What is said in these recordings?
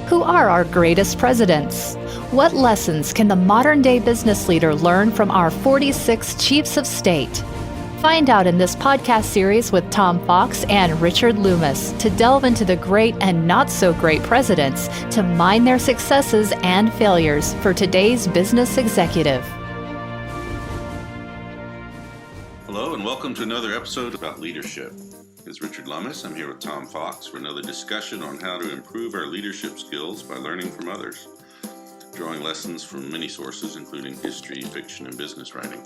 Who are our greatest presidents? What lessons can the modern-day business leader learn from our 46 chiefs of state? Find out in this podcast series with Tom Fox and Richard Lummis to delve into the great and not-so-great presidents to mine their successes and failures for today's business executive. Hello and welcome to another episode about leadership. It's Richard Lummis. I'm here with Tom Fox for another discussion on how to improve our leadership skills by learning from others, drawing lessons from many sources, including history, fiction, and business writing.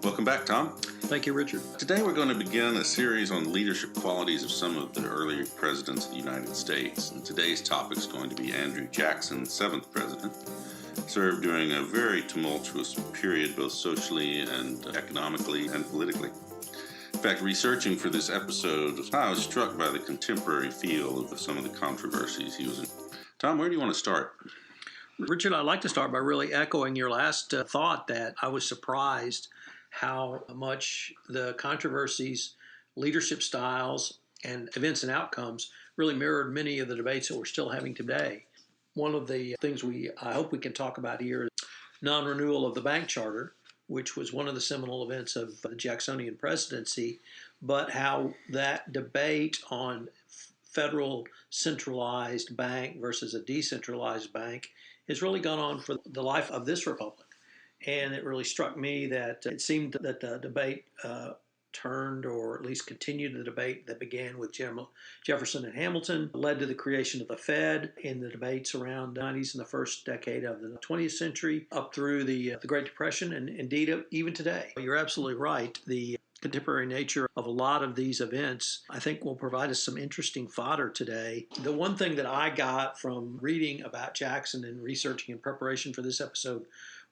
Welcome back, Tom. Thank you, Richard. Today we're going to begin a series on leadership qualities of some of the earlier presidents of the United States. And today's topic is going to be Andrew Jackson, 7th president. Served during a very tumultuous period, both socially and economically and politically. In fact, researching for this episode, I was struck by the contemporary feel of some of the controversies he was in. Tom, where do you want to start? Richard, I'd like to start by really echoing your last thought that I was surprised how much the controversies, leadership styles, and events and outcomes really mirrored many of the debates that we're still having today. One of the things I hope we can talk about here is non-renewal of the bank charter, which was one of the seminal events of the Jacksonian presidency, but how that debate on federal centralized bank versus a decentralized bank has really gone on for the life of this republic. And it really struck me that it seemed that the debate turned, or at least continued the debate that began with Jefferson and Hamilton, led to the creation of the Fed in the debates around the 90s and the first decade of the 20th century, up through the Great Depression, and indeed even today. You're absolutely right. The contemporary nature of a lot of these events, I think, will provide us some interesting fodder today. The one thing that I got from reading about Jackson and researching in preparation for this episode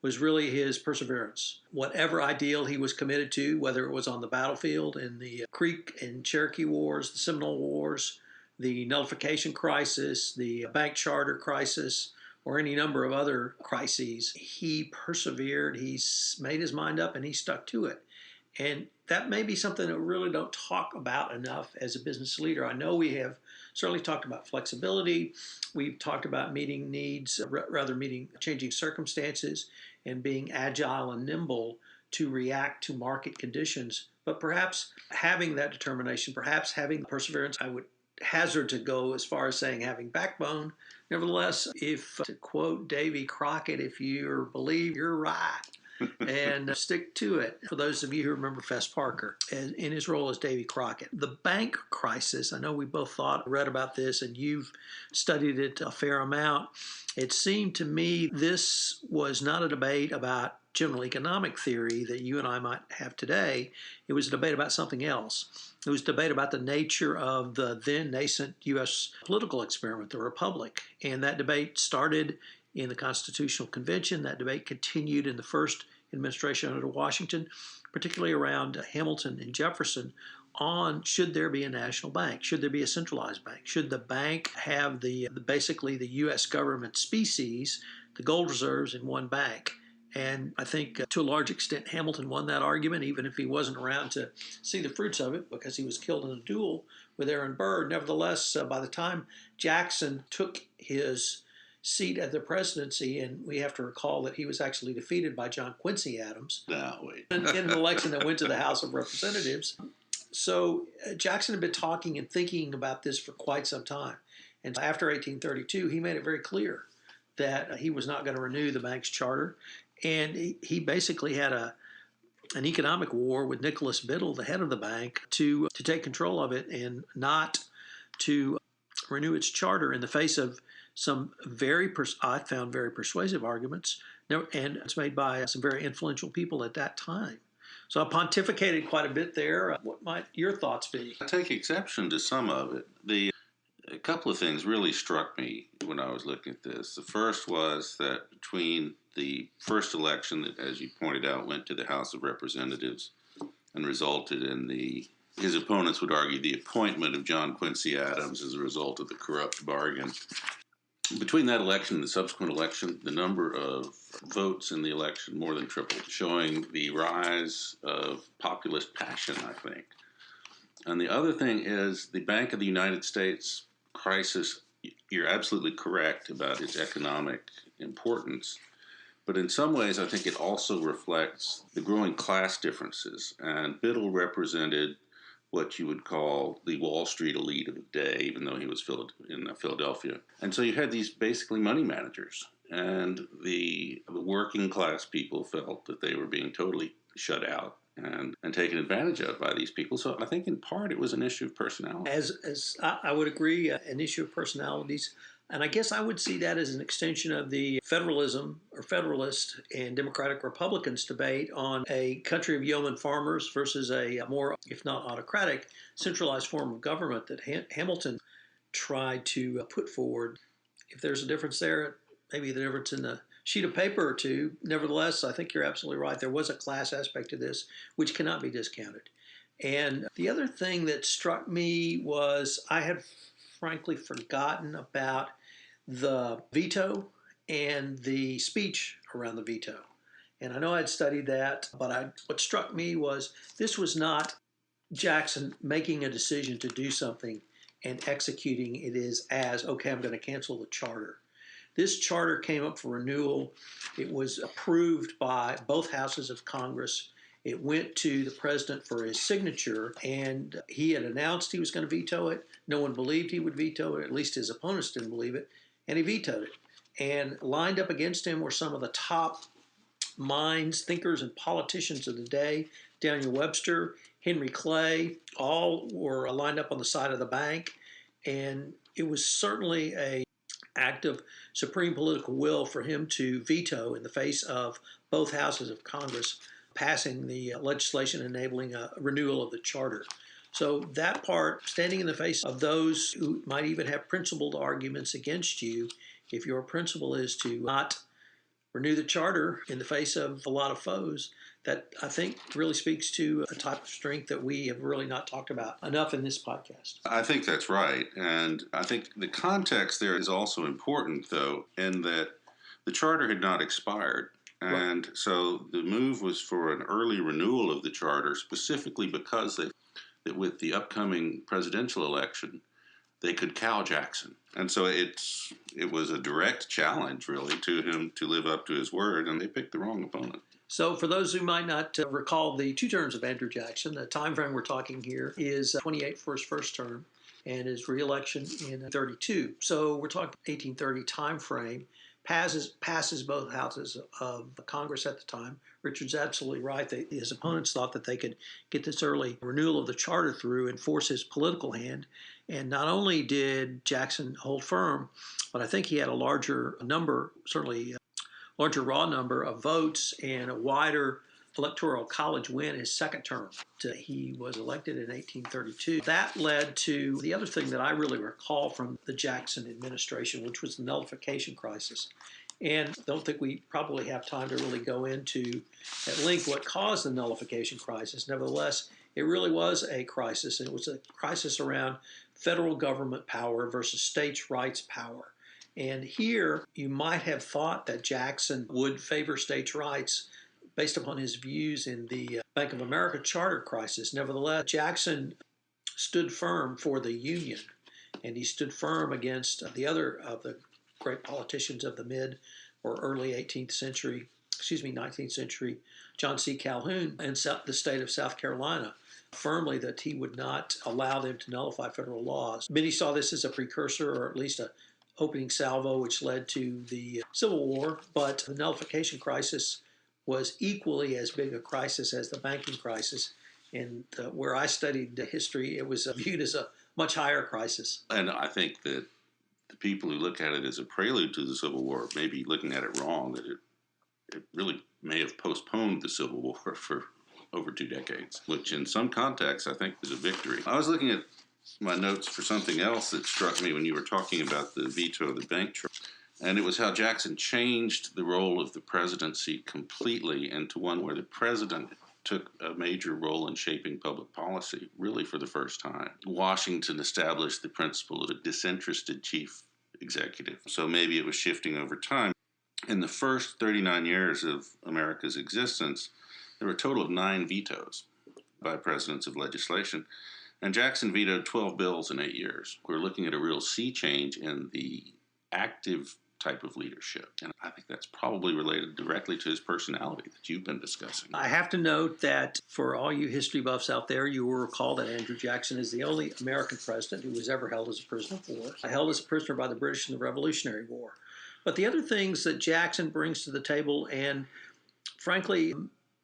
was really his perseverance. Whatever ideal he was committed to, whether it was on the battlefield in the Creek and Cherokee Wars, the Seminole Wars, the nullification crisis, the bank charter crisis, or any number of other crises, he persevered, he made his mind up, and he stuck to it. And that may be something that we really don't talk about enough as a business leader. I know we have certainly talked about flexibility. We've talked about meeting needs, meeting changing circumstances, and being agile and nimble to react to market conditions. But perhaps having that determination, perhaps having the perseverance, I would hazard to go as far as saying having backbone. Nevertheless, if, to quote Davy Crockett, if you believe you're right, and stick to it. For those of you who remember Fess Parker in his role as Davy Crockett. The bank crisis, I know we both read about this, and you've studied it a fair amount. It seemed to me this was not a debate about general economic theory that you and I might have today. It was a debate about something else. It was a debate about the nature of the then nascent U.S. political experiment, the Republic. And that debate started in the Constitutional Convention. That debate continued in the first administration under Washington, particularly around Hamilton and Jefferson, on should there be a national bank? Should there be a centralized bank? Should the bank have basically the U.S. government species, the gold reserves, in one bank? And I think to a large extent Hamilton won that argument, even if he wasn't around to see the fruits of it because he was killed in a duel with Aaron Burr. Nevertheless, by the time Jackson took his seat at the presidency, and we have to recall that he was actually defeated by John Quincy Adams in an election that went to the House of Representatives. So Jackson had been talking and thinking about this for quite some time. And after 1832, he made it very clear that he was not going to renew the bank's charter. And he basically had an economic war with Nicolas Biddle, the head of the bank, to take control of it and not to renew its charter in the face of some I found very persuasive arguments, and it's made by some very influential people at that time. So I pontificated quite a bit there. What might your thoughts be? I take exception to some of it. A couple of things really struck me when I was looking at this. The first was that between the first election that, as you pointed out, went to the House of Representatives and resulted in his opponents would argue, the appointment of John Quincy Adams as a result of the corrupt bargain. Between that election and the subsequent election, the number of votes in the election more than tripled, showing the rise of populist passion, I think. And the other thing is the Bank of the United States crisis you're absolutely correct about its economic importance. But in some ways, I think it also reflects the growing class differences. And Biddle represented what you would call the Wall Street elite of the day, even though he was in Philadelphia. And so you had these basically money managers. And the working class people felt that they were being totally shut out and taken advantage of by these people. So I think in part it was an issue of personality. As I would agree, an issue of personalities. And I guess I would see that as an extension of the federalism or Federalist and Democratic Republicans debate on a country of yeoman farmers versus a more, if not autocratic, centralized form of government that Hamilton tried to put forward. If there's a difference there, maybe the difference in the sheet of paper or two. Nevertheless, I think you're absolutely right. There was a class aspect to this which cannot be discounted. And the other thing that struck me was I had frankly forgotten about the veto and the speech around the veto. And I know I'd studied that, but what struck me was this was not Jackson making a decision to do something and executing it as, okay, I'm going to cancel the charter. This charter came up for renewal. It was approved by both houses of Congress. It went to the president for his signature, and he had announced he was going to veto it. No one believed he would veto it, at least his opponents didn't believe it, and he vetoed it. And lined up against him were some of the top minds, thinkers, and politicians of the day. Daniel Webster, Henry Clay, all were lined up on the side of the bank, and it was certainly an act of supreme political will for him to veto in the face of both houses of Congress passing the legislation enabling a renewal of the charter. So that part, standing in the face of those who might even have principled arguments against you, if your principle is to not renew the charter in the face of a lot of foes, that I think really speaks to a type of strength that we have really not talked about enough in this podcast. I think that's right. And I think the context there is also important, though, in that the charter had not expired. And so the move was for an early renewal of the charter, specifically because that with the upcoming presidential election, they could cow Jackson. And so it was a direct challenge, really, to him to live up to his word, and they picked the wrong opponent. So for those who might not recall the two terms of Andrew Jackson, the time frame we're talking here is 28 for his first term and his reelection in 32. So we're talking 1830 time frame. Passes both houses of Congress at the time. Richard's absolutely right. His opponents thought that they could get this early renewal of the charter through and force his political hand. And not only did Jackson hold firm, but I think he had a larger number, certainly larger raw number of votes and a wider electoral college win his second term. He was elected in 1832. That led to the other thing that I really recall from the Jackson administration, which was the nullification crisis. And I don't think we probably have time to really go into at length what caused the nullification crisis. Nevertheless, it really was a crisis, and it was a crisis around federal government power versus states' rights power. And here, you might have thought that Jackson would favor states' rights based upon his views in the Bank of America charter crisis. Nevertheless, Jackson stood firm for the Union, and he stood firm against the other of the great politicians of the mid or early 19th century, John C. Calhoun, and the state of South Carolina, firmly that he would not allow them to nullify federal laws. Many saw this as a precursor, or at least a opening salvo, which led to the Civil War, but the nullification crisis was equally as big a crisis as the banking crisis. And where I studied the history, it was viewed as a much higher crisis. And I think that the people who look at it as a prelude to the Civil War may be looking at it wrong, that it really may have postponed the Civil War for over 2 decades, which in some contexts I think is a victory. I was looking at my notes for something else that struck me when you were talking about the veto of the bank charter. And it was how Jackson changed the role of the presidency completely into one where the president took a major role in shaping public policy, really for the first time. Washington established the principle of a disinterested chief executive. So maybe it was shifting over time. In the first 39 years of America's existence, there were a total of 9 vetoes by presidents of legislation. And Jackson vetoed 12 bills in 8 years. We're looking at a real sea change in the active type of leadership. And I think that's probably related directly to his personality that you've been discussing. I have to note that for all you history buffs out there, you will recall that Andrew Jackson is the only American president who was ever held as a prisoner of war, held as a prisoner by the British in the Revolutionary War. But the other things that Jackson brings to the table, and frankly,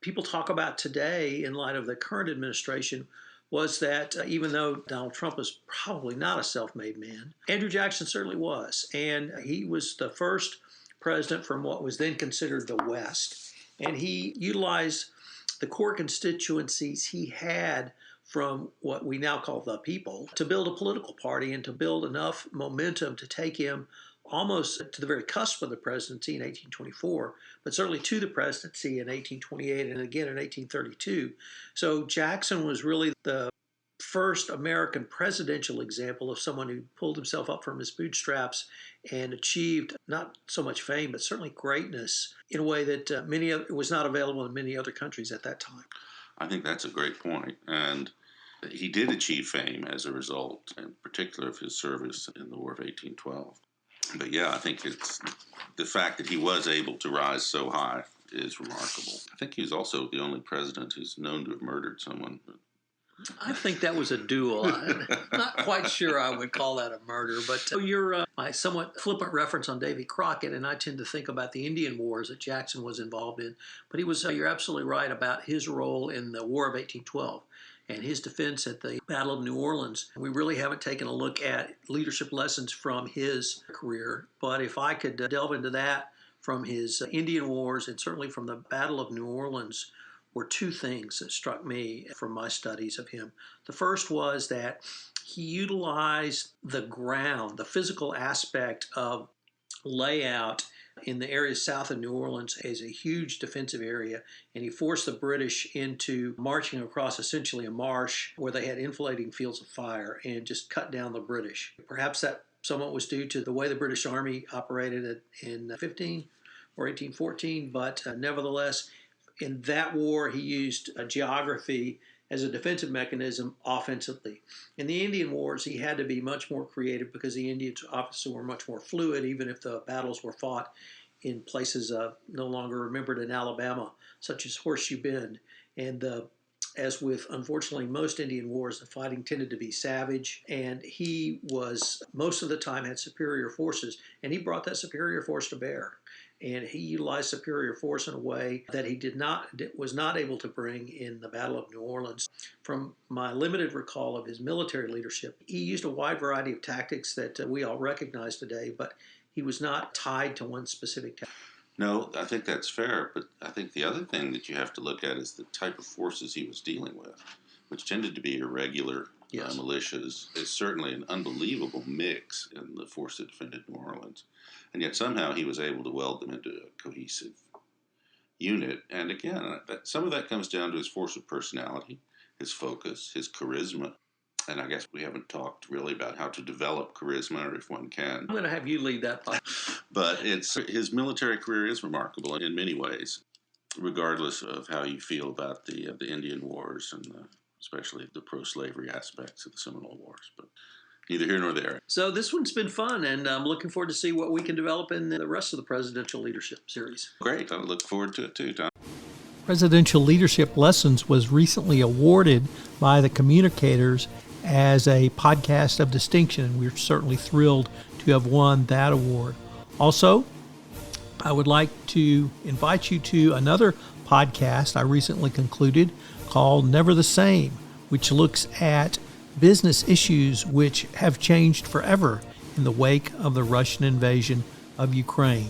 people talk about today in light of the current administration, was that even though Donald Trump is probably not a self-made man, Andrew Jackson certainly was. And he was the first president from what was then considered the West. And he utilized the core constituencies he had from what we now call the people to build a political party and to build enough momentum to take him almost to the very cusp of the presidency in 1824, but certainly to the presidency in 1828 and again in 1832. So Jackson was really the first American presidential example of someone who pulled himself up from his bootstraps and achieved not so much fame, but certainly greatness in a way that was not available in many other countries at that time. I think that's a great point. And he did achieve fame as a result, in particular of his service in the War of 1812. But yeah, I think it's the fact that he was able to rise so high is remarkable. I think he was also the only president who's known to have murdered someone. I think that was a duel. I'm not quite sure I would call that a murder, but my somewhat flippant reference on Davy Crockett, and I tend to think about the Indian Wars that Jackson was involved in. But you're absolutely right about his role in the War of 1812. And his defense at the Battle of New Orleans. We really haven't taken a look at leadership lessons from his career, but if I could delve into that from his Indian Wars and certainly from the Battle of New Orleans, were two things that struck me from my studies of him. The first was that he utilized the ground, the physical aspect of layout in the area south of New Orleans as a huge defensive area, and he forced the British into marching across essentially a marsh where they had enfilading fields of fire and just cut down the British. Perhaps that somewhat was due to the way the British Army operated in 15 or 1814, but nevertheless, in that war he used geography as a defensive mechanism offensively. In the Indian Wars, he had to be much more creative because the Indians obviously were much more fluid, even if the battles were fought in places no longer remembered in Alabama, such as Horseshoe Bend. And as with, unfortunately, most Indian wars, the fighting tended to be savage, and he was, most of the time, had superior forces, and he brought that superior force to bear. And he utilized superior force in a way that he was not able to bring in the Battle of New Orleans. From my limited recall of his military leadership, he used a wide variety of tactics that we all recognize today, but he was not tied to one specific tactic. No, I think that's fair, but I think the other thing that you have to look at is the type of forces he was dealing with, which tended to be irregular militias. It's certainly an unbelievable mix in the force that defended New Orleans. And yet somehow he was able to weld them into a cohesive unit. And again, some of that comes down to his force of personality, his focus, his charisma. And I guess we haven't talked really about how to develop charisma, or if one can. I'm going to have you lead that part. But his military career is remarkable in many ways, regardless of how you feel about the Indian Wars and especially the pro-slavery aspects of the Seminole Wars. But neither here nor there. So this one's been fun, and I'm looking forward to see what we can develop in the rest of the presidential leadership series. Great. I look forward to it too, Tom. Presidential Leadership Lessons was recently awarded by the Communicators as a podcast of distinction, and we're certainly thrilled to have won that award. Also, I would like to invite you to another podcast I recently concluded called Never the Same, which looks at business issues which have changed forever in the wake of the Russian invasion of Ukraine.